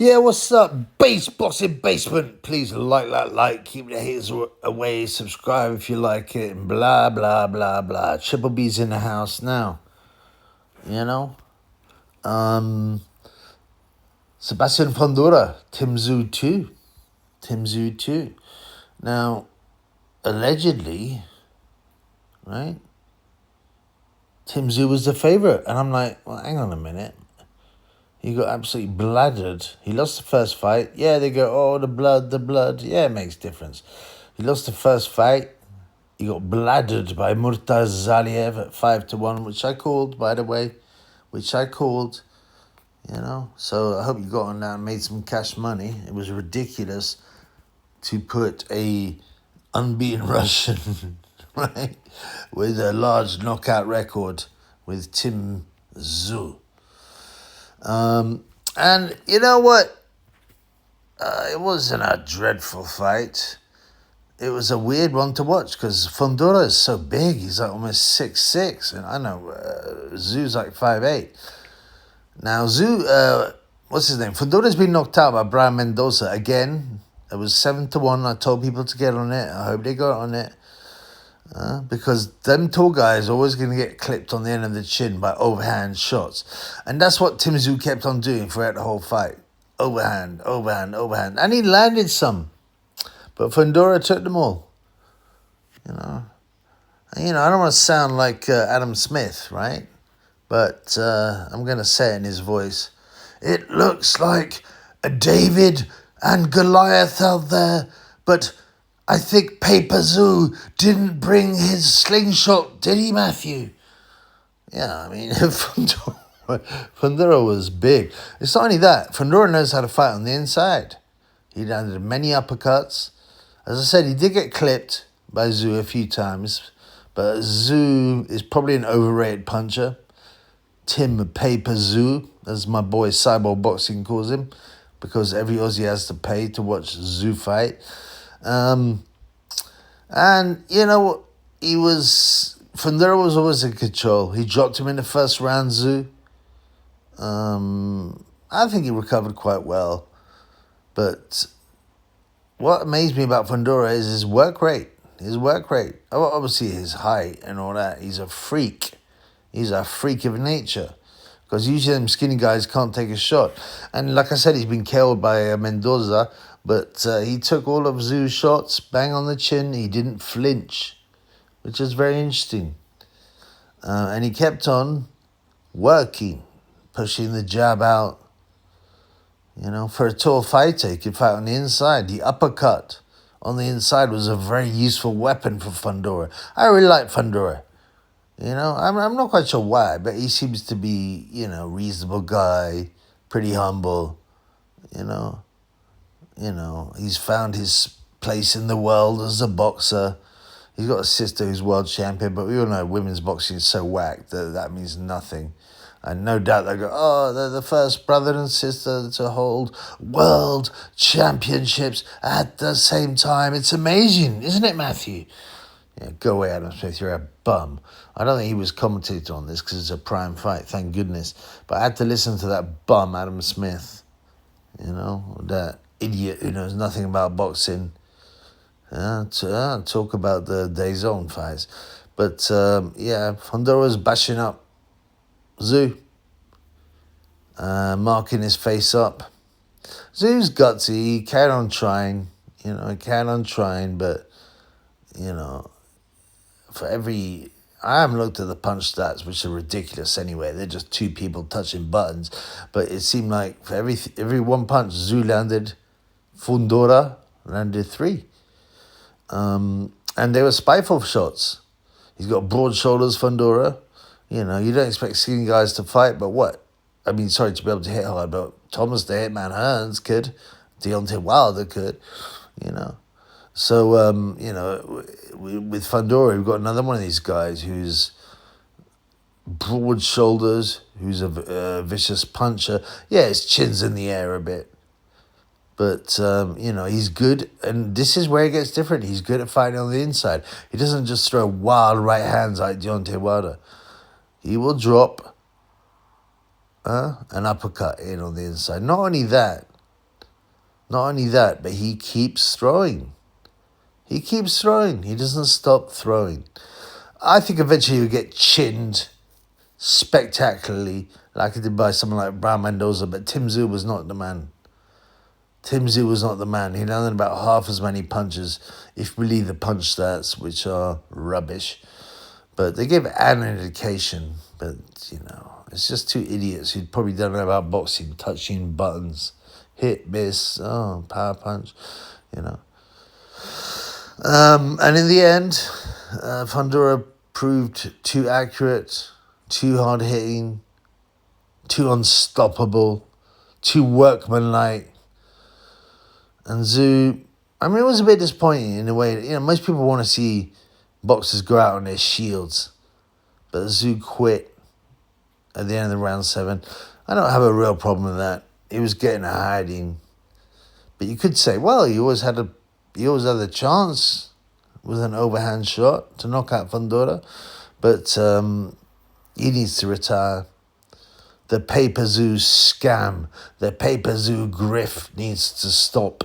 Yeah, what's up, base bossing basement? Please like that like, keep the haters away, subscribe if you like it, and blah blah blah blah. Triple B's in the house now. You know, Sebastian Fondura, Tszyu too, Tszyu too. Now, allegedly, right? Tszyu was the favorite, and I'm like, well, hang on a minute. He got absolutely bladdered. He lost the first fight. Yeah, they go, oh, the blood. Yeah, it makes difference. He lost the first fight. He got bladdered by Murtaz Zaliev at 5-1, which I called, by the way. So I hope you got on that and made some cash money. It was ridiculous to put a unbeaten Russian, right, with a large knockout record with Tszyu. And you know what? It wasn't a dreadful fight. It was a weird one to watch because Fundora is so big. He's like almost 6'6", and I know Tszyu's like 5'8". Now Tszyu, what's his name? Fundora's been knocked out by Brian Mendoza again. It was 7-1. I told people to get on it. I hope they got on it. Because them tall guys are always going to get clipped on the end of the chin by overhand shots. And that's what Tszyu kept on doing throughout the whole fight. Overhand. And he landed some. But Fundora took them all. I don't want to sound like Adam Smith, right? But I'm going to say it in his voice. It looks like a David and Goliath out there, but I think Paper Tszyu didn't bring his slingshot, did he, Matthew? Yeah, I mean, Fundora was big. It's not only that. Fundora knows how to fight on the inside. He landed many uppercuts. As I said, he did get clipped by Tszyu a few times, but Tszyu is probably an overrated puncher. Tim Paper Tszyu, as my boy Cyborg Boxing calls him, because every Aussie has to pay to watch Tszyu fight. And, you know, Fundora was always in control. He dropped him in the first round, Tszyu. I think he recovered quite well. But what amazed me about Fundora is his work rate. Obviously his height and all that. He's a freak. He's a freak of nature. Because usually them skinny guys can't take a shot. And like I said, he's been killed by Mendoza. But he took all of Tszyu's shots, bang on the chin. He didn't flinch, which is very interesting. And he kept on working, pushing the jab out. You know, for a tall fighter, he could fight on the inside. The uppercut on the inside was a very useful weapon for Fundora. I really like Fundora. You know, I'm not quite sure why, but he seems to be, reasonable guy, pretty humble, he's found his place in the world as a boxer. He's got a sister who's world champion, but we all know women's boxing is so whack that means nothing. And no doubt they go, they're the first brother and sister to hold world championships at the same time. It's amazing, isn't it, Matthew? Yeah, go away, Adam Smith, you're a bum. I don't think he was commentator on this because it's a prime fight, thank goodness. But I had to listen to that bum, Adam Smith. That idiot who knows nothing about boxing. To talk about the DAZN fights. But, Fundora was bashing up Tszyu. Marking his face up. Tszyu's gutsy. He carried on trying. But, I haven't looked at the punch stats, which are ridiculous anyway. They're just two people touching buttons. But it seemed like for every one punch Tszyu landed, Fundora landed 3. And they were spiteful shots. He's got broad shoulders, Fundora. You don't expect skinny guys to fight, but what? To be able to hit hard, but Thomas the Hitman Hearns could. Deontay Wilder could, So, with Fundora, we've got another one of these guys who's broad shoulders, who's a vicious puncher. Yeah, his chin's in the air a bit. But, he's good. And this is where it gets different. He's good at fighting on the inside. He doesn't just throw wild right hands like Deontay Wilder. He will drop an uppercut in on the inside. Not only that, Not only that, but he keeps throwing. He keeps throwing. He doesn't stop throwing. I think eventually he'll get chinned spectacularly, like he did by someone like Brown Mendoza, but Tszyu was not the man. Tszyu was not the man. He landed about half as many punches, if you believe the punch stats, which are rubbish. But they give an indication. But, it's just two idiots who probably don't know about boxing, touching buttons, hit, miss, power punch, And in the end, Fondura proved too accurate, too hard-hitting, too unstoppable, too workmanlike. And Tszyu, it was a bit disappointing in a way. Most people want to see boxers go out on their shields. But Tszyu quit at the end of the round 7. I don't have a real problem with that. He was getting a hiding. But you could say, well, he always had the chance with an overhand shot to knock out Fundora. But he needs to retire. The pay-per-view scam, the pay-per-view grift needs to stop.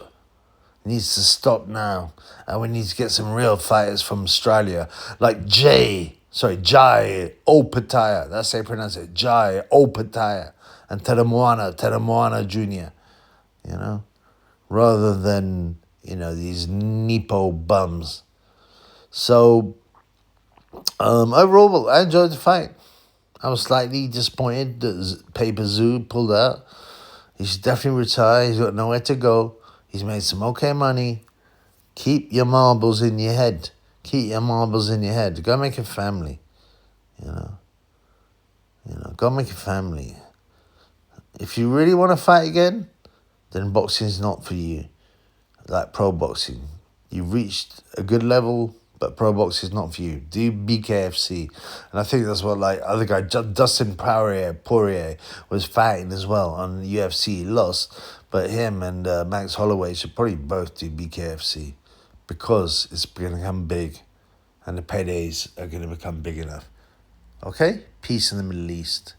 Needs to stop now. And we need to get some real fighters from Australia, like Jai Opataya. That's how you pronounce it. Jai Opataya. And Teramoana Jr., rather than, these Nipo bums. So, overall, I enjoyed the fight. I was slightly disappointed that Pay-Per-View pulled out. He should definitely retire. He's got nowhere to go. He's made some okay money. Keep your marbles in your head. Go make a family. Go make a family. If you really want to fight again, then boxing's not for you. Like pro boxing. You've reached a good level, but pro boxing is not for you. Do BKFC. And I think that's what other guy, Dustin Poirier was fighting as well on UFC. He lost. But him and Max Holloway should probably both do BKFC because it's going to become big and the paydays are going to become big enough. Okay? Peace in the Middle East.